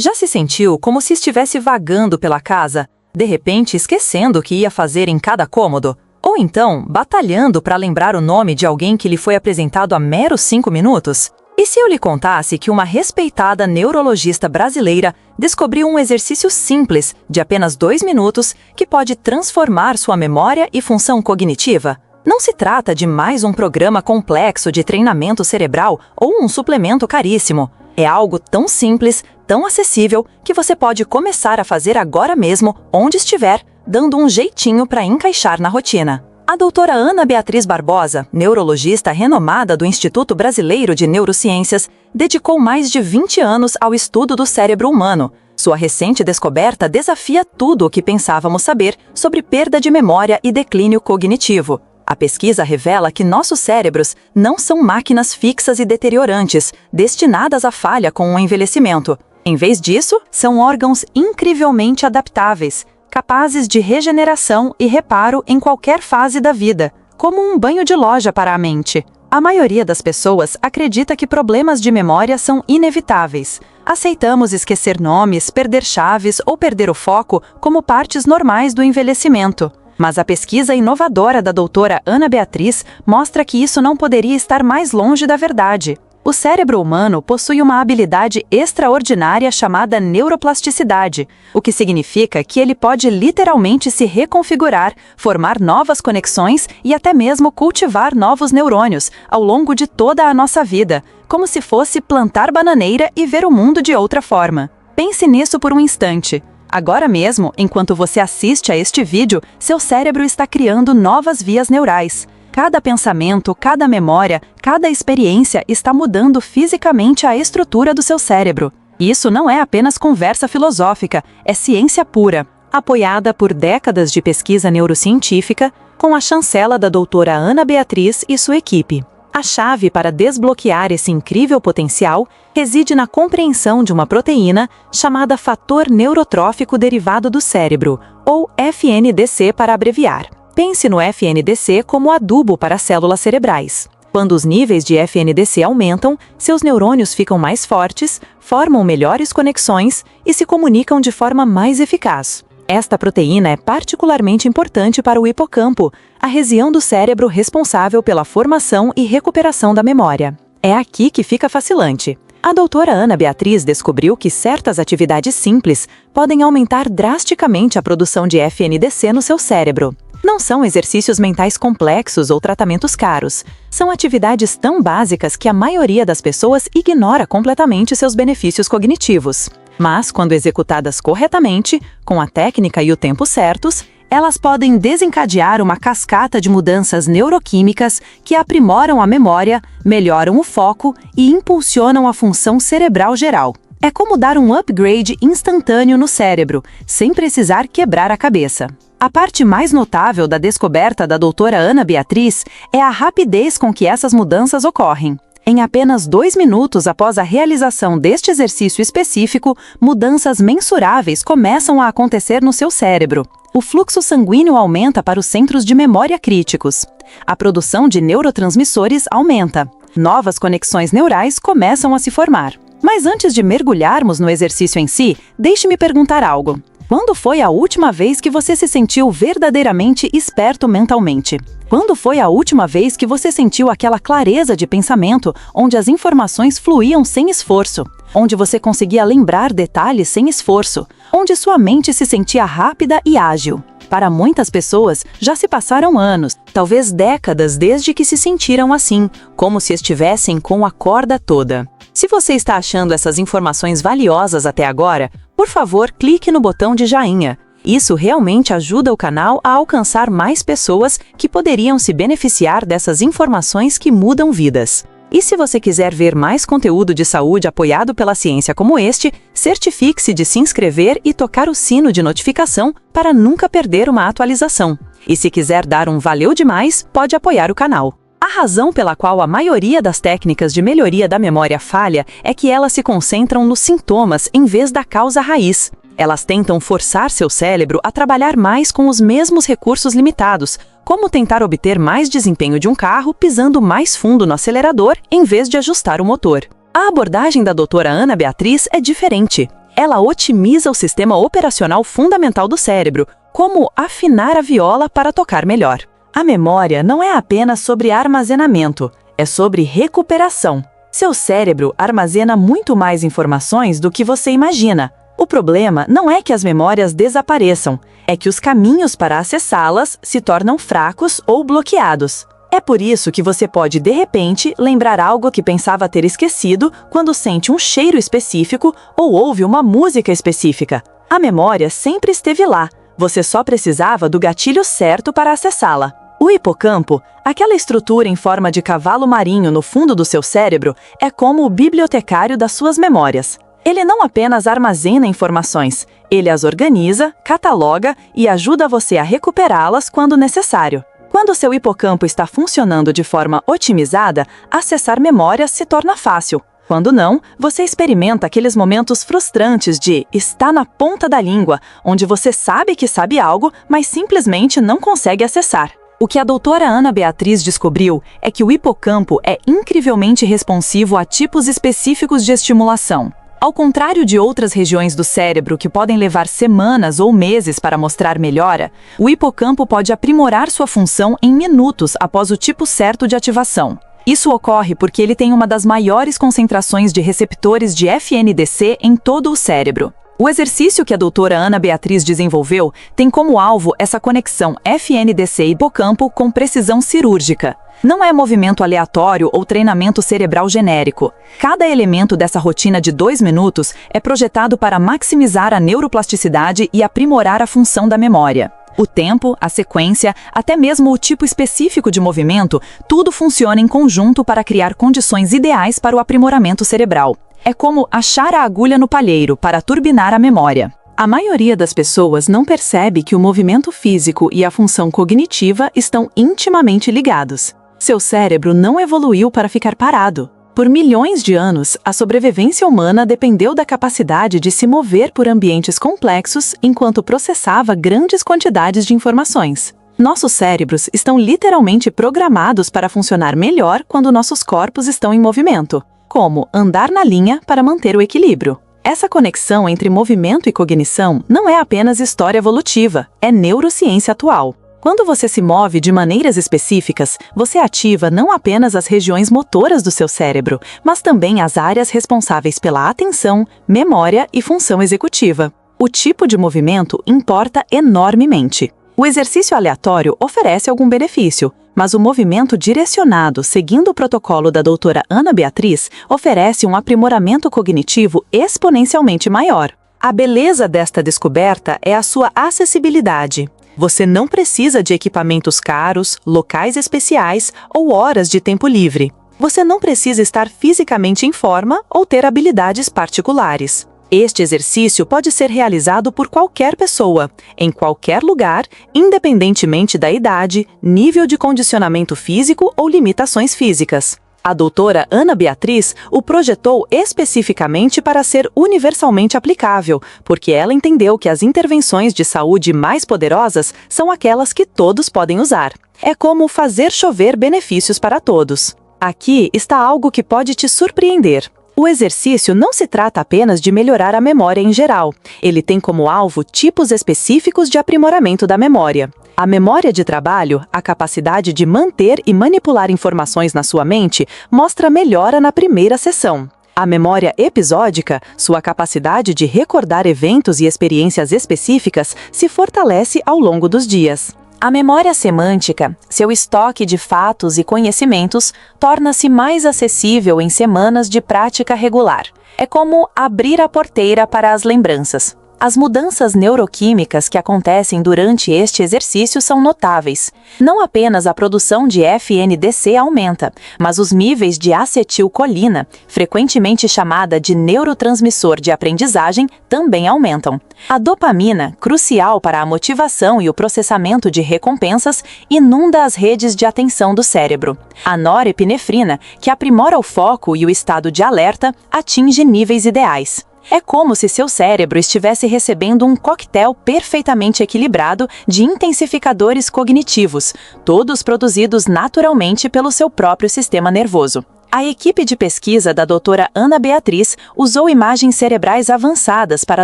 Já se sentiu como se estivesse vagando pela casa, de repente esquecendo o que ia fazer em cada cômodo? Ou então, batalhando para lembrar o nome de alguém que lhe foi apresentado há meros 5 minutos? E se eu lhe contasse que uma respeitada neurologista brasileira descobriu um exercício simples, de apenas 2 minutos, que pode transformar sua memória e função cognitiva? Não se trata de mais um programa complexo de treinamento cerebral ou um suplemento caríssimo. É algo tão simples, tão acessível, que você pode começar a fazer agora mesmo, onde estiver, dando um jeitinho para encaixar na rotina. A doutora Ana Beatriz Barbosa, neurologista renomada do Instituto Brasileiro de Neurociências, dedicou mais de 20 anos ao estudo do cérebro humano. Sua recente descoberta desafia tudo o que pensávamos saber sobre perda de memória e declínio cognitivo. A pesquisa revela que nossos cérebros não são máquinas fixas e deteriorantes, destinadas à falha com o envelhecimento. Em vez disso, são órgãos incrivelmente adaptáveis, capazes de regeneração e reparo em qualquer fase da vida, como um banho de loja para a mente. A maioria das pessoas acredita que problemas de memória são inevitáveis. Aceitamos esquecer nomes, perder chaves ou perder o foco como partes normais do envelhecimento. Mas a pesquisa inovadora da doutora Ana Beatriz mostra que isso não poderia estar mais longe da verdade. O cérebro humano possui uma habilidade extraordinária chamada neuroplasticidade, o que significa que ele pode literalmente se reconfigurar, formar novas conexões e até mesmo cultivar novos neurônios ao longo de toda a nossa vida, como se fosse plantar bananeira e ver o mundo de outra forma. Pense nisso por um instante. Agora mesmo, enquanto você assiste a este vídeo, seu cérebro está criando novas vias neurais. Cada pensamento, cada memória, cada experiência está mudando fisicamente a estrutura do seu cérebro. Isso não é apenas conversa filosófica, é ciência pura, apoiada por décadas de pesquisa neurocientífica, com a chancela da doutora Ana Beatriz e sua equipe. A chave para desbloquear esse incrível potencial reside na compreensão de uma proteína chamada fator neurotrófico derivado do cérebro, ou FNDC para abreviar. Pense no FNDC como adubo para células cerebrais. Quando os níveis de FNDC aumentam, seus neurônios ficam mais fortes, formam melhores conexões e se comunicam de forma mais eficaz. Esta proteína é particularmente importante para o hipocampo, a região do cérebro responsável pela formação e recuperação da memória. É aqui que fica fascinante. A doutora Ana Beatriz descobriu que certas atividades simples podem aumentar drasticamente a produção de FNDC no seu cérebro. Não são exercícios mentais complexos ou tratamentos caros. São atividades tão básicas que a maioria das pessoas ignora completamente seus benefícios cognitivos. Mas, quando executadas corretamente, com a técnica e o tempo certos, elas podem desencadear uma cascata de mudanças neuroquímicas que aprimoram a memória, melhoram o foco e impulsionam a função cerebral geral. É como dar um upgrade instantâneo no cérebro, sem precisar quebrar a cabeça. A parte mais notável da descoberta da doutora Ana Beatriz é a rapidez com que essas mudanças ocorrem. Em apenas 2 minutos após a realização deste exercício específico, mudanças mensuráveis começam a acontecer no seu cérebro. O fluxo sanguíneo aumenta para os centros de memória críticos. A produção de neurotransmissores aumenta. Novas conexões neurais começam a se formar. Mas antes de mergulharmos no exercício em si, deixe-me perguntar algo. Quando foi a última vez que você se sentiu verdadeiramente esperto mentalmente? Quando foi a última vez que você sentiu aquela clareza de pensamento, onde as informações fluíam sem esforço? Onde você conseguia lembrar detalhes sem esforço? Onde sua mente se sentia rápida e ágil? Para muitas pessoas, já se passaram anos, talvez décadas desde que se sentiram assim, como se estivessem com a corda toda. Se você está achando essas informações valiosas até agora, por favor, clique no botão de joinha. Isso realmente ajuda o canal a alcançar mais pessoas que poderiam se beneficiar dessas informações que mudam vidas. E se você quiser ver mais conteúdo de saúde apoiado pela ciência como este, certifique-se de se inscrever e tocar o sino de notificação para nunca perder uma atualização. E se quiser dar um valeu demais, pode apoiar o canal. A razão pela qual a maioria das técnicas de melhoria da memória falha é que elas se concentram nos sintomas em vez da causa raiz. Elas tentam forçar seu cérebro a trabalhar mais com os mesmos recursos limitados, como tentar obter mais desempenho de um carro pisando mais fundo no acelerador em vez de ajustar o motor. A abordagem da doutora Ana Beatriz é diferente. Ela otimiza o sistema operacional fundamental do cérebro, como afinar a viola para tocar melhor. A memória não é apenas sobre armazenamento, é sobre recuperação. Seu cérebro armazena muito mais informações do que você imagina. O problema não é que as memórias desapareçam, é que os caminhos para acessá-las se tornam fracos ou bloqueados. É por isso que você pode, de repente, lembrar algo que pensava ter esquecido quando sente um cheiro específico ou ouve uma música específica. A memória sempre esteve lá, você só precisava do gatilho certo para acessá-la. O hipocampo, aquela estrutura em forma de cavalo marinho no fundo do seu cérebro, é como o bibliotecário das suas memórias. Ele não apenas armazena informações, ele as organiza, cataloga e ajuda você a recuperá-las quando necessário. Quando seu hipocampo está funcionando de forma otimizada, acessar memórias se torna fácil. Quando não, você experimenta aqueles momentos frustrantes de estar na ponta da língua, onde você sabe que sabe algo, mas simplesmente não consegue acessar. O que a doutora Ana Beatriz descobriu é que o hipocampo é incrivelmente responsivo a tipos específicos de estimulação. Ao contrário de outras regiões do cérebro que podem levar semanas ou meses para mostrar melhora, o hipocampo pode aprimorar sua função em minutos após o tipo certo de ativação. Isso ocorre porque ele tem uma das maiores concentrações de receptores de FNDC em todo o cérebro. O exercício que a doutora Ana Beatriz desenvolveu tem como alvo essa conexão FNDC-hipocampo com precisão cirúrgica. Não é movimento aleatório ou treinamento cerebral genérico. Cada elemento dessa rotina de 2 minutos é projetado para maximizar a neuroplasticidade e aprimorar a função da memória. O tempo, a sequência, até mesmo o tipo específico de movimento, tudo funciona em conjunto para criar condições ideais para o aprimoramento cerebral. É como achar a agulha no palheiro para turbinar a memória. A maioria das pessoas não percebe que o movimento físico e a função cognitiva estão intimamente ligados. Seu cérebro não evoluiu para ficar parado. Por milhões de anos, a sobrevivência humana dependeu da capacidade de se mover por ambientes complexos enquanto processava grandes quantidades de informações. Nossos cérebros estão literalmente programados para funcionar melhor quando nossos corpos estão em movimento, como andar na linha para manter o equilíbrio. Essa conexão entre movimento e cognição não é apenas história evolutiva, é neurociência atual. Quando você se move de maneiras específicas, você ativa não apenas as regiões motoras do seu cérebro, mas também as áreas responsáveis pela atenção, memória e função executiva. O tipo de movimento importa enormemente. O exercício aleatório oferece algum benefício, mas o movimento direcionado, seguindo o protocolo da doutora Ana Beatriz, oferece um aprimoramento cognitivo exponencialmente maior. A beleza desta descoberta é a sua acessibilidade. Você não precisa de equipamentos caros, locais especiais ou horas de tempo livre. Você não precisa estar fisicamente em forma ou ter habilidades particulares. Este exercício pode ser realizado por qualquer pessoa, em qualquer lugar, independentemente da idade, nível de condicionamento físico ou limitações físicas. A doutora Ana Beatriz o projetou especificamente para ser universalmente aplicável, porque ela entendeu que as intervenções de saúde mais poderosas são aquelas que todos podem usar. É como fazer chover benefícios para todos. Aqui está algo que pode te surpreender. O exercício não se trata apenas de melhorar a memória em geral. Ele tem como alvo tipos específicos de aprimoramento da memória. A memória de trabalho, a capacidade de manter e manipular informações na sua mente, mostra melhora na primeira sessão. A memória episódica, sua capacidade de recordar eventos e experiências específicas, se fortalece ao longo dos dias. A memória semântica, seu estoque de fatos e conhecimentos, torna-se mais acessível em semanas de prática regular. É como abrir a porteira para as lembranças. As mudanças neuroquímicas que acontecem durante este exercício são notáveis. Não apenas a produção de FNDC aumenta, mas os níveis de acetilcolina, frequentemente chamada de neurotransmissor de aprendizagem, também aumentam. A dopamina, crucial para a motivação e o processamento de recompensas, inunda as redes de atenção do cérebro. A norepinefrina, que aprimora o foco e o estado de alerta, atinge níveis ideais. É como se seu cérebro estivesse recebendo um coquetel perfeitamente equilibrado de intensificadores cognitivos, todos produzidos naturalmente pelo seu próprio sistema nervoso. A equipe de pesquisa da doutora Ana Beatriz usou imagens cerebrais avançadas para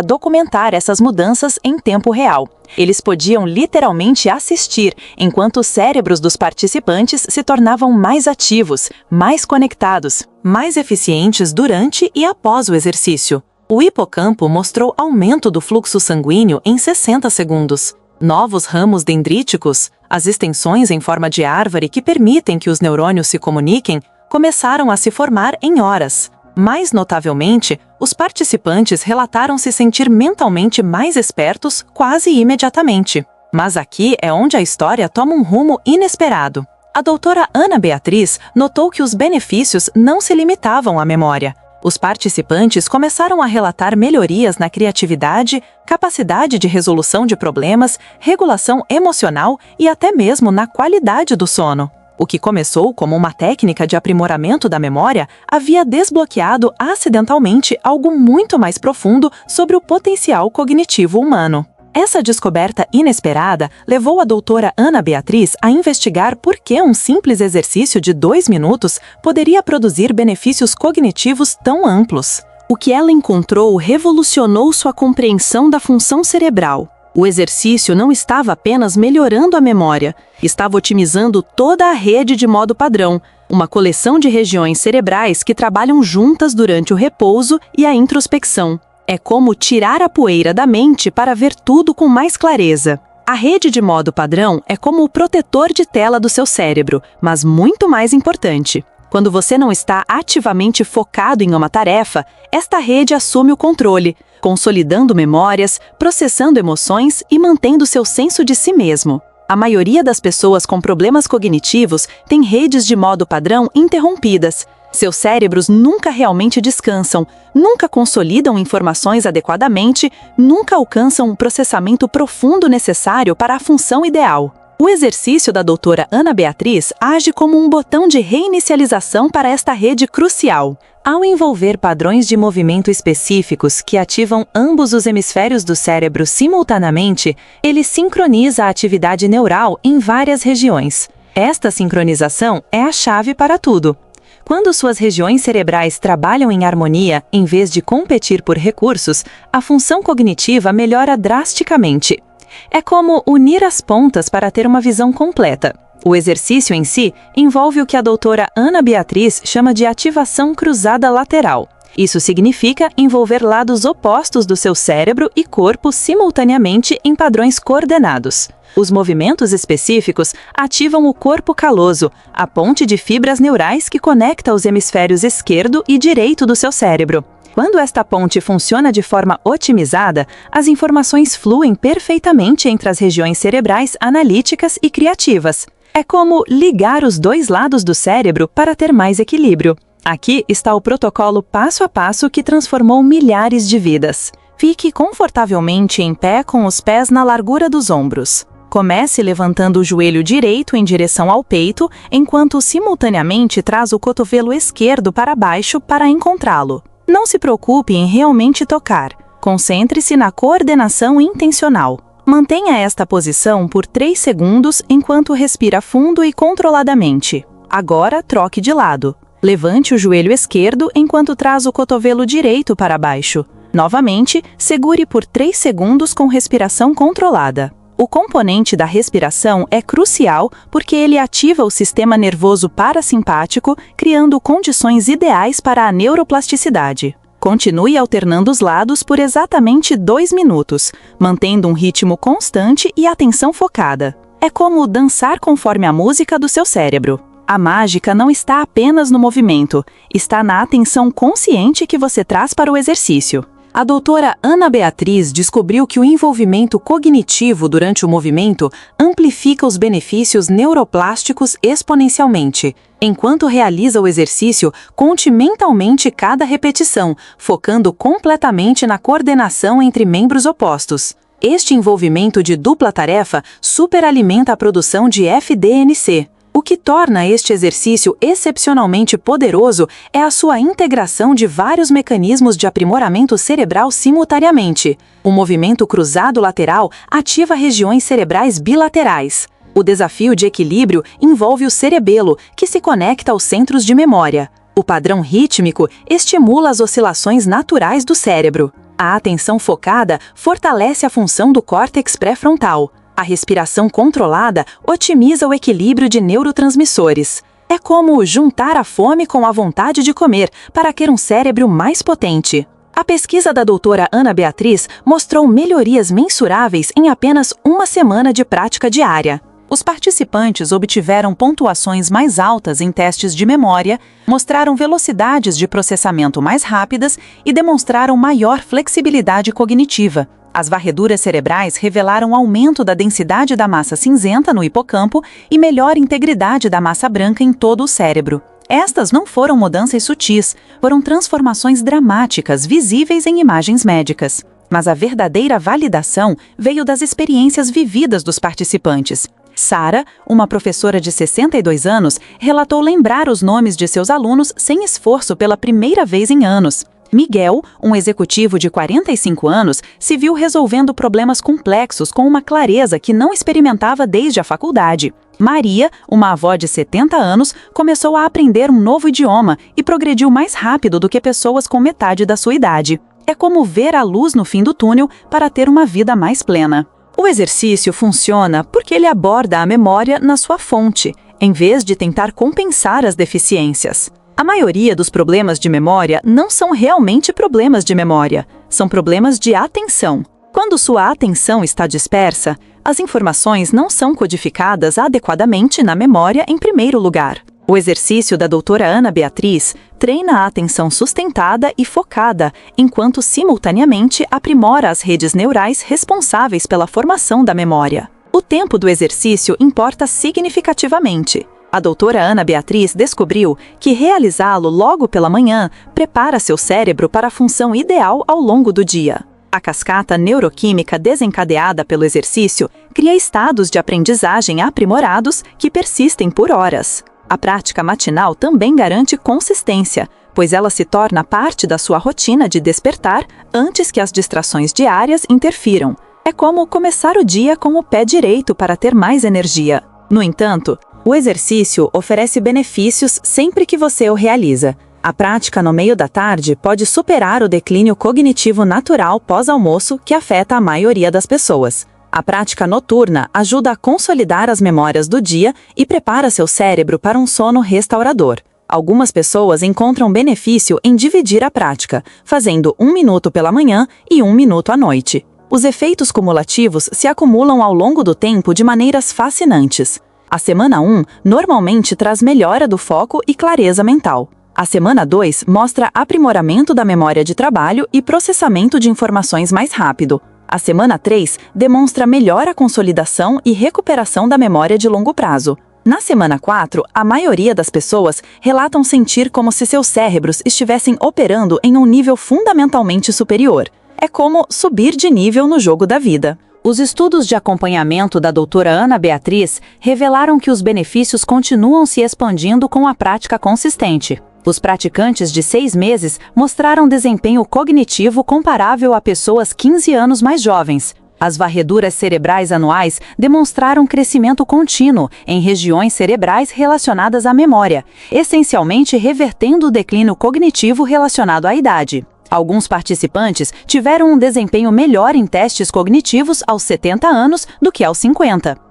documentar essas mudanças em tempo real. Eles podiam literalmente assistir enquanto os cérebros dos participantes se tornavam mais ativos, mais conectados, mais eficientes durante e após o exercício. O hipocampo mostrou aumento do fluxo sanguíneo em 60 segundos. Novos ramos dendríticos, as extensões em forma de árvore que permitem que os neurônios se comuniquem, começaram a se formar em horas. Mais notavelmente, os participantes relataram se sentir mentalmente mais espertos quase imediatamente. Mas aqui é onde a história toma um rumo inesperado. A doutora Ana Beatriz notou que os benefícios não se limitavam à memória. Os participantes começaram a relatar melhorias na criatividade, capacidade de resolução de problemas, regulação emocional e até mesmo na qualidade do sono. O que começou como uma técnica de aprimoramento da memória havia desbloqueado acidentalmente algo muito mais profundo sobre o potencial cognitivo humano. Essa descoberta inesperada levou a doutora Ana Beatriz a investigar por que um simples exercício de 2 minutos poderia produzir benefícios cognitivos tão amplos. O que ela encontrou revolucionou sua compreensão da função cerebral. O exercício não estava apenas melhorando a memória, estava otimizando toda a rede de modo padrão, uma coleção de regiões cerebrais que trabalham juntas durante o repouso e a introspecção. É como tirar a poeira da mente para ver tudo com mais clareza. A rede de modo padrão é como o protetor de tela do seu cérebro, mas muito mais importante. Quando você não está ativamente focado em uma tarefa, esta rede assume o controle, consolidando memórias, processando emoções e mantendo seu senso de si mesmo. A maioria das pessoas com problemas cognitivos tem redes de modo padrão interrompidas. Seus cérebros nunca realmente descansam, nunca consolidam informações adequadamente, nunca alcançam o processamento profundo necessário para a função ideal. O exercício da doutora Ana Beatriz age como um botão de reinicialização para esta rede crucial. Ao envolver padrões de movimento específicos que ativam ambos os hemisférios do cérebro simultaneamente, ele sincroniza a atividade neural em várias regiões. Esta sincronização é a chave para tudo. Quando suas regiões cerebrais trabalham em harmonia, em vez de competir por recursos, a função cognitiva melhora drasticamente. É como unir as pontas para ter uma visão completa. O exercício em si envolve o que a doutora Ana Beatriz chama de ativação cruzada lateral. Isso significa envolver lados opostos do seu cérebro e corpo simultaneamente em padrões coordenados. Os movimentos específicos ativam o corpo caloso, a ponte de fibras neurais que conecta os hemisférios esquerdo e direito do seu cérebro. Quando esta ponte funciona de forma otimizada, as informações fluem perfeitamente entre as regiões cerebrais analíticas e criativas. É como ligar os dois lados do cérebro para ter mais equilíbrio. Aqui está o protocolo passo a passo que transformou milhares de vidas. Fique confortavelmente em pé com os pés na largura dos ombros. Comece levantando o joelho direito em direção ao peito, enquanto simultaneamente traz o cotovelo esquerdo para baixo para encontrá-lo. Não se preocupe em realmente tocar. Concentre-se na coordenação intencional. Mantenha esta posição por 3 segundos enquanto respira fundo e controladamente. Agora, troque de lado. Levante o joelho esquerdo enquanto traz o cotovelo direito para baixo. Novamente, segure por 3 segundos com respiração controlada. O componente da respiração é crucial porque ele ativa o sistema nervoso parasimpático, criando condições ideais para a neuroplasticidade. Continue alternando os lados por exatamente 2 minutos, mantendo um ritmo constante e atenção focada. É como dançar conforme a música do seu cérebro. A mágica não está apenas no movimento, está na atenção consciente que você traz para o exercício. A doutora Ana Beatriz descobriu que o envolvimento cognitivo durante o movimento amplifica os benefícios neuroplásticos exponencialmente. Enquanto realiza o exercício, conte mentalmente cada repetição, focando completamente na coordenação entre membros opostos. Este envolvimento de dupla tarefa superalimenta a produção de FDNC. O que torna este exercício excepcionalmente poderoso é a sua integração de vários mecanismos de aprimoramento cerebral simultaneamente. O movimento cruzado lateral ativa regiões cerebrais bilaterais. O desafio de equilíbrio envolve o cerebelo, que se conecta aos centros de memória. O padrão rítmico estimula as oscilações naturais do cérebro. A atenção focada fortalece a função do córtex pré-frontal. A respiração controlada otimiza o equilíbrio de neurotransmissores. É como juntar a fome com a vontade de comer para ter um cérebro mais potente. A pesquisa da doutora Ana Beatriz mostrou melhorias mensuráveis em apenas uma semana de prática diária. Os participantes obtiveram pontuações mais altas em testes de memória, mostraram velocidades de processamento mais rápidas e demonstraram maior flexibilidade cognitiva. As varreduras cerebrais revelaram aumento da densidade da massa cinzenta no hipocampo e melhor integridade da massa branca em todo o cérebro. Estas não foram mudanças sutis, foram transformações dramáticas visíveis em imagens médicas. Mas a verdadeira validação veio das experiências vividas dos participantes. Sara, uma professora de 62 anos, relatou lembrar os nomes de seus alunos sem esforço pela primeira vez em anos. Miguel, um executivo de 45 anos, se viu resolvendo problemas complexos com uma clareza que não experimentava desde a faculdade. Maria, uma avó de 70 anos, começou a aprender um novo idioma e progrediu mais rápido do que pessoas com metade da sua idade. É como ver a luz no fim do túnel para ter uma vida mais plena. O exercício funciona porque ele aborda a memória na sua fonte, em vez de tentar compensar as deficiências. A maioria dos problemas de memória não são realmente problemas de memória, são problemas de atenção. Quando sua atenção está dispersa, as informações não são codificadas adequadamente na memória em primeiro lugar. O exercício da doutora Ana Beatriz treina a atenção sustentada e focada, enquanto simultaneamente aprimora as redes neurais responsáveis pela formação da memória. O tempo do exercício importa significativamente. A doutora Ana Beatriz descobriu que realizá-lo logo pela manhã prepara seu cérebro para a função ideal ao longo do dia. A cascata neuroquímica desencadeada pelo exercício cria estados de aprendizagem aprimorados que persistem por horas. A prática matinal também garante consistência, pois ela se torna parte da sua rotina de despertar antes que as distrações diárias interfiram. É como começar o dia com o pé direito para ter mais energia. No entanto, o exercício oferece benefícios sempre que você o realiza. A prática no meio da tarde pode superar o declínio cognitivo natural pós-almoço que afeta a maioria das pessoas. A prática noturna ajuda a consolidar as memórias do dia e prepara seu cérebro para um sono restaurador. Algumas pessoas encontram benefício em dividir a prática, fazendo 1 minuto pela manhã e 1 minuto à noite. Os efeitos cumulativos se acumulam ao longo do tempo de maneiras fascinantes. A semana 1 normalmente traz melhora do foco e clareza mental. A semana 2 mostra aprimoramento da memória de trabalho e processamento de informações mais rápido. A semana 3 demonstra melhor a consolidação e recuperação da memória de longo prazo. Na semana 4, a maioria das pessoas relatam sentir como se seus cérebros estivessem operando em um nível fundamentalmente superior. É como subir de nível no jogo da vida. Os estudos de acompanhamento da doutora Ana Beatriz revelaram que os benefícios continuam se expandindo com a prática consistente. Os praticantes de 6 meses mostraram desempenho cognitivo comparável a pessoas 15 anos mais jovens. As varreduras cerebrais anuais demonstraram crescimento contínuo em regiões cerebrais relacionadas à memória, essencialmente revertendo o declínio cognitivo relacionado à idade. Alguns participantes tiveram um desempenho melhor em testes cognitivos aos 70 anos do que aos 50.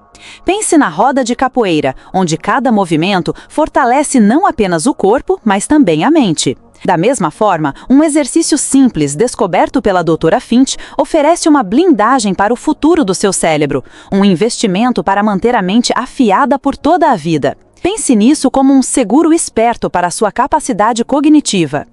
Pense na roda de capoeira, onde cada movimento fortalece não apenas o corpo, mas também a mente. Da mesma forma, um exercício simples descoberto pela doutora Finch oferece uma blindagem para o futuro do seu cérebro, um investimento para manter a mente afiada por toda a vida. Pense nisso como um seguro esperto para a sua capacidade cognitiva.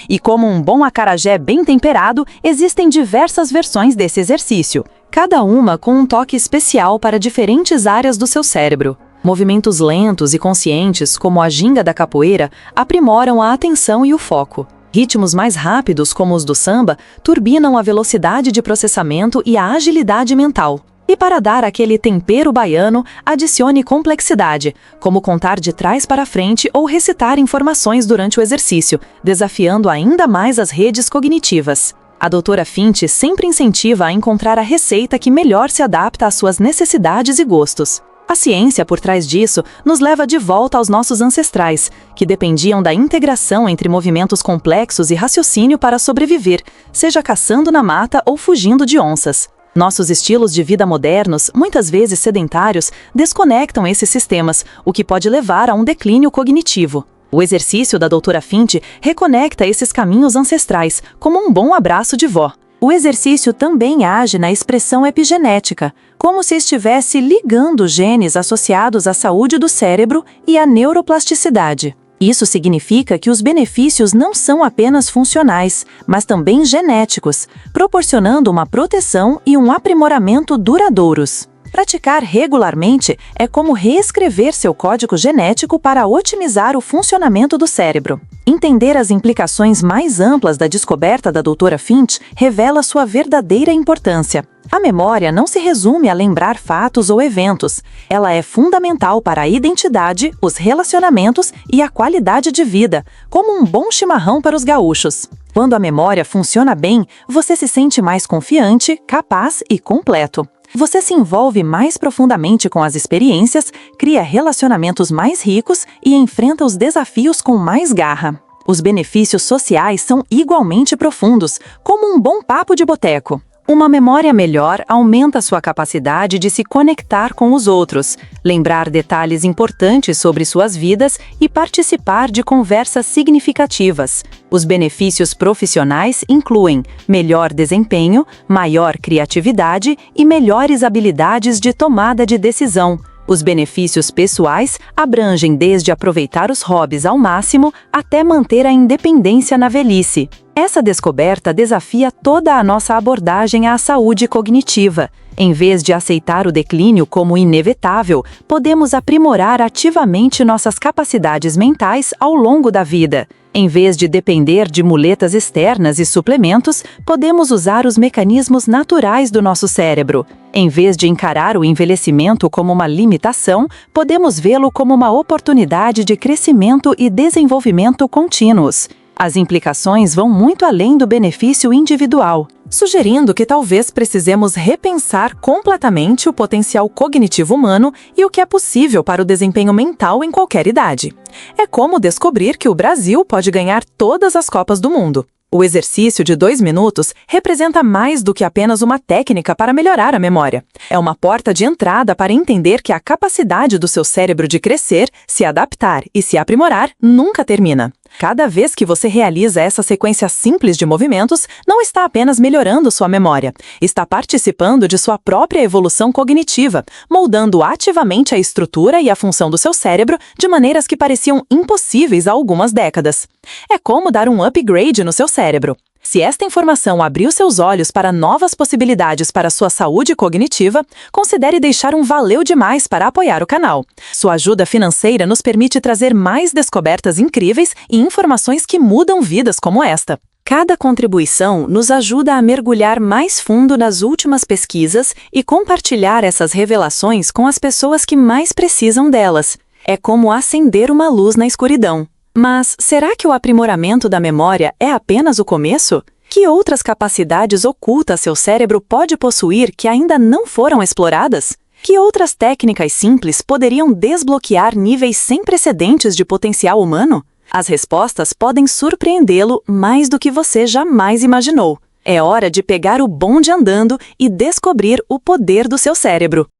E como um bom acarajé bem temperado, existem diversas versões desse exercício, cada uma com um toque especial para diferentes áreas do seu cérebro. Movimentos lentos e conscientes, como a ginga da capoeira, aprimoram a atenção e o foco. Ritmos mais rápidos, como os do samba, turbinam a velocidade de processamento e a agilidade mental. E para dar aquele tempero baiano, adicione complexidade, como contar de trás para frente ou recitar informações durante o exercício, desafiando ainda mais as redes cognitivas. A doutora Finch sempre incentiva a encontrar a receita que melhor se adapta às suas necessidades e gostos. A ciência por trás disso nos leva de volta aos nossos ancestrais, que dependiam da integração entre movimentos complexos e raciocínio para sobreviver, seja caçando na mata ou fugindo de onças. Nossos estilos de vida modernos, muitas vezes sedentários, desconectam esses sistemas, o que pode levar a um declínio cognitivo. O exercício da doutora Finch reconecta esses caminhos ancestrais, como um bom abraço de vó. O exercício também age na expressão epigenética, como se estivesse ligando genes associados à saúde do cérebro e à neuroplasticidade. Isso significa que os benefícios não são apenas funcionais, mas também genéticos, proporcionando uma proteção e um aprimoramento duradouros. Praticar regularmente é como reescrever seu código genético para otimizar o funcionamento do cérebro. Entender as implicações mais amplas da descoberta da doutora Finch revela sua verdadeira importância. A memória não se resume a lembrar fatos ou eventos. Ela é fundamental para a identidade, os relacionamentos e a qualidade de vida, como um bom chimarrão para os gaúchos. Quando a memória funciona bem, você se sente mais confiante, capaz e completo. Você se envolve mais profundamente com as experiências, cria relacionamentos mais ricos e enfrenta os desafios com mais garra. Os benefícios sociais são igualmente profundos, como um bom papo de boteco. Uma memória melhor aumenta sua capacidade de se conectar com os outros, lembrar detalhes importantes sobre suas vidas e participar de conversas significativas. Os benefícios profissionais incluem melhor desempenho, maior criatividade e melhores habilidades de tomada de decisão. Os benefícios pessoais abrangem desde aproveitar os hobbies ao máximo até manter a independência na velhice. Essa descoberta desafia toda a nossa abordagem à saúde cognitiva. Em vez de aceitar o declínio como inevitável, podemos aprimorar ativamente nossas capacidades mentais ao longo da vida. Em vez de depender de muletas externas e suplementos, podemos usar os mecanismos naturais do nosso cérebro. Em vez de encarar o envelhecimento como uma limitação, podemos vê-lo como uma oportunidade de crescimento e desenvolvimento contínuos. As implicações vão muito além do benefício individual, sugerindo que talvez precisemos repensar completamente o potencial cognitivo humano e o que é possível para o desempenho mental em qualquer idade. É como descobrir que o Brasil pode ganhar todas as Copas do Mundo. O exercício de 2 minutos representa mais do que apenas uma técnica para melhorar a memória. É uma porta de entrada para entender que a capacidade do seu cérebro de crescer, se adaptar e se aprimorar nunca termina. Cada vez que você realiza essa sequência simples de movimentos, não está apenas melhorando sua memória, está participando de sua própria evolução cognitiva, moldando ativamente a estrutura e a função do seu cérebro de maneiras que pareciam impossíveis há algumas décadas. É como dar um upgrade no seu cérebro. Se esta informação abriu seus olhos para novas possibilidades para sua saúde cognitiva, considere deixar um valeu demais para apoiar o canal. Sua ajuda financeira nos permite trazer mais descobertas incríveis e informações que mudam vidas como esta. Cada contribuição nos ajuda a mergulhar mais fundo nas últimas pesquisas e compartilhar essas revelações com as pessoas que mais precisam delas. É como acender uma luz na escuridão. Mas será que o aprimoramento da memória é apenas o começo? Que outras capacidades ocultas seu cérebro pode possuir que ainda não foram exploradas? Que outras técnicas simples poderiam desbloquear níveis sem precedentes de potencial humano? As respostas podem surpreendê-lo mais do que você jamais imaginou. É hora de pegar o bonde andando e descobrir o poder do seu cérebro.